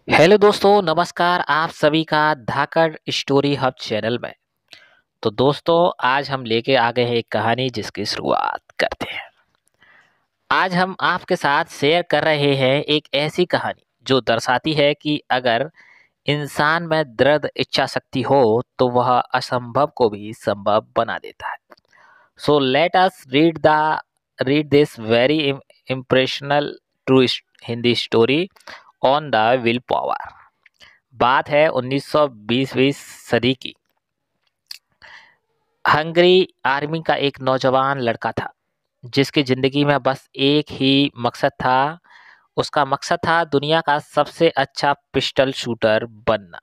Hello दोस्तों, नमस्कार आप सभी का धाकड़ स्टोरी हब चैनल में। तो दोस्तों, आज हम लेके आ गए हैं एक कहानी जिसकी शुरुआत करते हैं। आज हम आपके साथ शेयर कर रहे हैं एक ऐसी कहानी जो दर्शाती है कि अगर इंसान में दृढ़ इच्छा शक्ति हो तो वह असंभव को भी संभव बना देता है। So let us read this very impressional true Hindi story on the will power. बात है 1920वीं सदी की। हंगरी आर्मी का एक नौजवान लड़का था जिसकी जिंदगी में बस एक ही मकसद था। उसका मकसद था दुनिया का सबसे अच्छा पिस्टल शूटर बनना।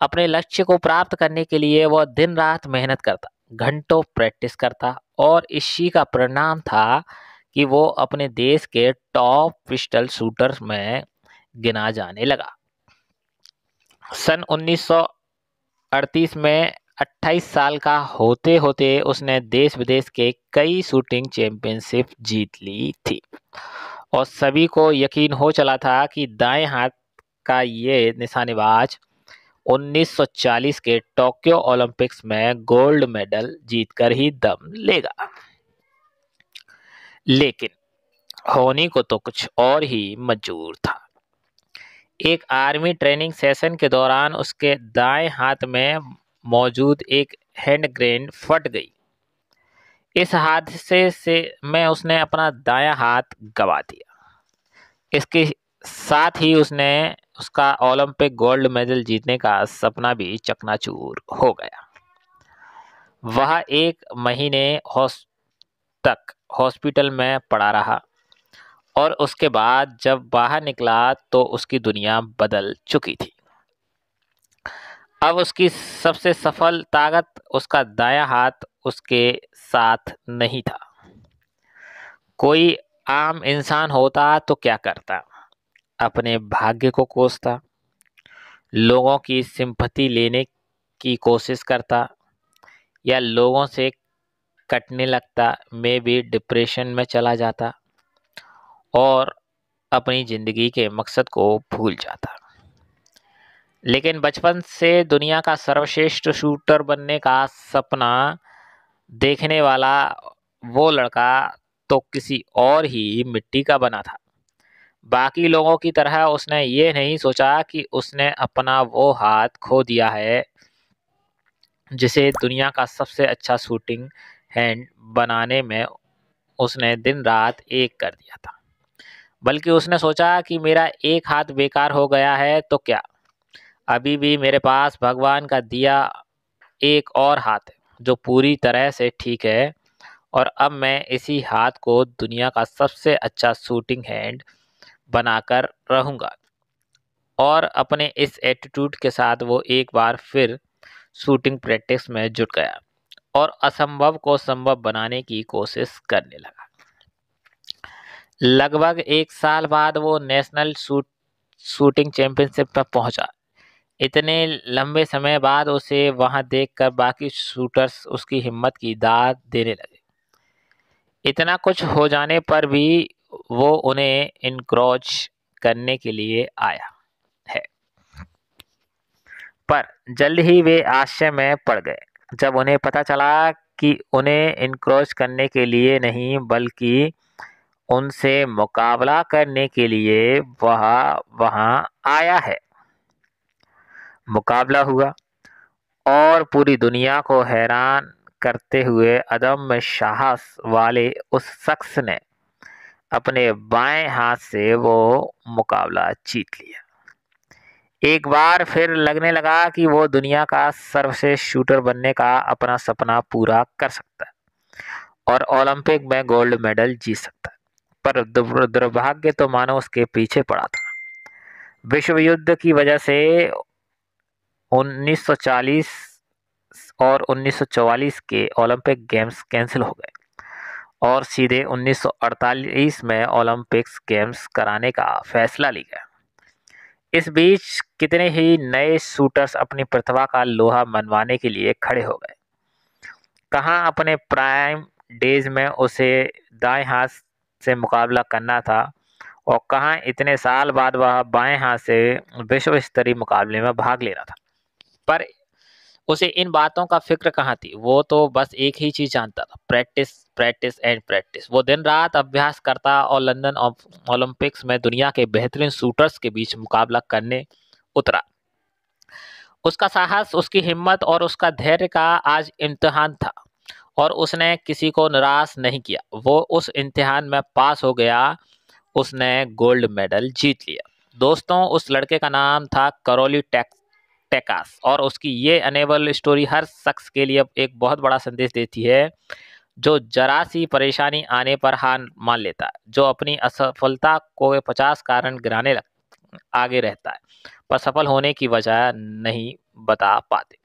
अपने लक्ष्य को प्राप्त करने के लिए वह दिन रात मेहनत करता, घंटों प्रैक्टिस करता और इसी का परिणाम था कि वो अपने देश के टॉप पिस्टल शूटर्स में गिना जाने लगा। सन 1938 में 28 साल का होते होते उसने देश विदेश के कई शूटिंग चैंपियनशिप जीत ली थी और सभी को यकीन हो चला था कि दाएं हाथ का ये निशानेबाज 1940 के टोक्यो ओलंपिक्स में गोल्ड मेडल जीतकर ही दम लेगा। लेकिन होनी को तो कुछ और ही मंजूर था। एक आर्मी ट्रेनिंग सेशन के दौरान उसके दाएं हाथ में मौजूद एक हैंड ग्रेनेड फट गई। इस हादसे से में उसने अपना दायां हाथ गंवा दिया। इसके साथ ही उसने उसका ओलंपिक गोल्ड मेडल जीतने का सपना भी चकनाचूर हो गया। वह एक महीने तक हॉस्पिटल में पड़ा रहा और उसके बाद जब बाहर निकला तो उसकी दुनिया बदल चुकी थी। अब उसकी सबसे सफल ताकत उसका दायां हाथ उसके साथ नहीं था। कोई आम इंसान होता तो क्या करता? अपने भाग्य को कोसता, लोगों की सिंपैथी लेने की कोशिश करता या लोगों से कटने लगता, मैं भी डिप्रेशन में चला जाता और अपनी जिंदगी के मकसद को भूल जाता। लेकिन बचपन से दुनिया का सर्वश्रेष्ठ शूटर बनने का सपना देखने वाला वो लड़का तो किसी और ही मिट्टी का बना था। बाकी लोगों की तरह उसने ये नहीं सोचा कि उसने अपना वो हाथ खो दिया है जिसे दुनिया का सबसे अच्छा शूटिंग हैंड बनाने में उसने दिन रात एक कर दिया था। बल्कि उसने सोचा कि मेरा एक हाथ बेकार हो गया है तो क्या, अभी भी मेरे पास भगवान का दिया एक और हाथ है जो पूरी तरह से ठीक है और अब मैं इसी हाथ को दुनिया का सबसे अच्छा शूटिंग हैंड बनाकर रहूंगा। और अपने इस एटीट्यूड के साथ वो एक बार फिर शूटिंग प्रैक्टिस में जुट गया और असंभव को संभव बनाने की कोशिश करने लगा। लगभग एक साल बाद वो नेशनल शूटिंग चैंपियनशिप में पहुंचा। इतने लंबे समय बाद उसे वहां देखकर बाकी शूटर्स उसकी हिम्मत की दाद देने लगे। इतना कुछ हो जाने पर भी वो उन्हें इनक्रोच करने के लिए आया है। पर जल्द ही वे आश्चर्य में पड़ गए जब उन्हें पता चला कि उन्हें इनक्रोच करने के लिए नहीं बल्कि उनसे मुकाबला करने के लिए वह वहां आया है। मुकाबला हुआ और पूरी दुनिया को हैरान करते हुए अदम्य साहस वाले उस शख्स ने अपने बाएं हाथ से वो मुकाबला जीत लिया। एक बार फिर लगने लगा कि वो दुनिया का सर्वश्रेष्ठ शूटर बनने का अपना सपना पूरा कर सकता है और ओलंपिक में गोल्ड मेडल जीत सकता है। पर दुर्भाग्य तो मानो उसके पीछे पड़ा था। विश्व युद्ध की वजह से 1940 और 1944 के ओलंपिक गेम्स कैंसिल हो गए और सीधे 1948 में ओलंपिक्स गेम्स कराने का फैसला लिया गया। इस बीच कितने ही नए शूटर्स अपनी प्रतिभा का लोहा मनवाने के लिए खड़े हो गए। कहाँ अपने प्राइम डेज में उसे दाएं हाथ से मुकाबला करना था और कहाँ इतने साल बाद वह बाएं हाथ से विश्व स्तरीय मुकाबले में भाग ले रहा था। पर उसे इन बातों का फ़िक्र कहाँ थी। वो तो बस एक ही चीज़ जानता था, प्रैक्टिस, प्रैक्टिस एंड प्रैक्टिस। वो दिन-रात अभ्यास करता और लंदन ओलंपिक्स में दुनिया के बेहतरीन शूटर्स के बीच मुकाबला करने उतरा। उसका साहस, उसकी हिम्मत और उसका धैर्य का आज इम्तिहान था और उसने किसी को निराश नहीं किया। वो उस इम्तिहान में पास हो गया, उसने गोल्ड मेडल जीत लिया। दोस्तों, उस लड़के का नाम था करोली टेकास और उसकी ये अनेबल स्टोरी हर शख्स के लिए एक बहुत बड़ा संदेश देती है, जो जरा सी परेशानी आने पर हार मान लेता है, जो अपनी असफलता को 50 कारण गिराने आगे रहता है, पर सफल होने की वजह नहीं बता पाते।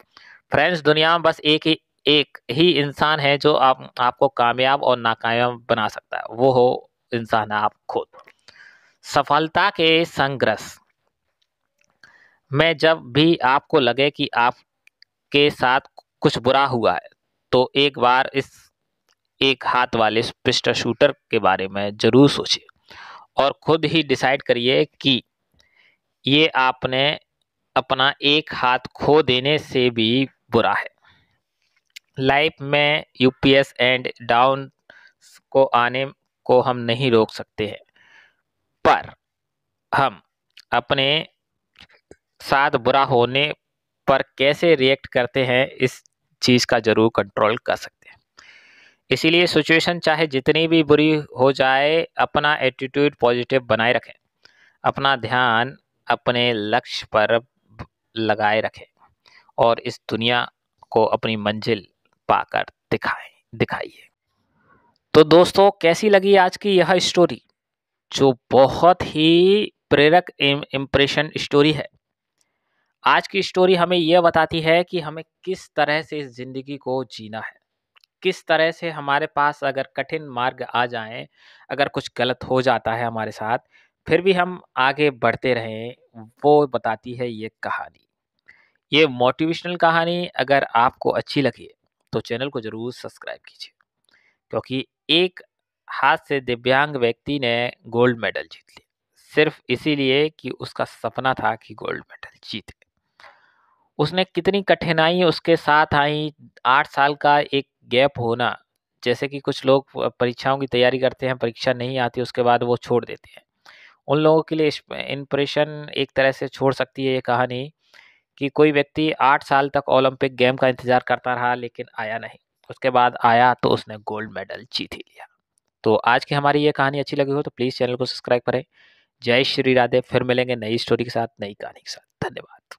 फ्रेंड्स, दुनिया में बस एक ही इंसान है जो आपको कामयाब और नाकामयाब बना सकता है। वो हो इंसान आप खुद। सफलता के संघर्ष में जब भी आपको लगे कि आपके साथ कुछ बुरा हुआ है, तो एक बार इस एक हाथ वाले पिस्टल शूटर के बारे में जरूर सोचिए और खुद ही डिसाइड करिए कि ये आपने अपना एक हाथ खो देने से भी बुरा है। लाइफ में यूपीएस एंड डाउन को आने को हम नहीं रोक सकते हैं, पर हम अपने साथ बुरा होने पर कैसे रिएक्ट करते हैं, इस चीज़ का जरूर कंट्रोल कर सकते हैं। इसीलिए सिचुएशन चाहे जितनी भी बुरी हो जाए, अपना एटीट्यूड पॉजिटिव बनाए रखें, अपना ध्यान अपने लक्ष्य पर लगाए रखें और इस दुनिया को अपनी मंजिल पाकर दिखाइए। तो दोस्तों, कैसी लगी आज की यह स्टोरी, जो बहुत ही प्रेरक इम्प्रेशन स्टोरी है। आज की स्टोरी हमें यह बताती है कि हमें किस तरह से इस ज़िंदगी को जीना है, किस तरह से हमारे पास अगर कठिन मार्ग आ जाएं, अगर कुछ गलत हो जाता है हमारे साथ, फिर भी हम आगे बढ़ते रहें, वो बताती है ये कहानी। ये मोटिवेशनल कहानी अगर आपको अच्छी लगी तो चैनल को ज़रूर सब्सक्राइब कीजिए, क्योंकि एक हाथ से दिव्यांग व्यक्ति ने गोल्ड मेडल जीत लिया, सिर्फ इसीलिए कि उसका सपना था कि गोल्ड मेडल जीते। उसने कितनी कठिनाई उसके साथ आई, 8 साल का एक गैप होना, जैसे कि कुछ लोग परीक्षाओं की तैयारी करते हैं, परीक्षा नहीं आती उसके बाद वो छोड़ देते हैं। उन लोगों के लिए इंस्पिरेशन एक तरह से छोड़ सकती है ये कहानी, कि कोई व्यक्ति 8 साल तक ओलंपिक गेम का इंतज़ार करता रहा लेकिन आया नहीं। उसके बाद आया तो उसने गोल्ड मेडल जीत ही लिया। तो आज की हमारी ये कहानी अच्छी लगी हो तो प्लीज़ चैनल को सब्सक्राइब करें। जय श्री राधे। फिर मिलेंगे नई स्टोरी के साथ, नई कहानी के साथ। धन्यवाद।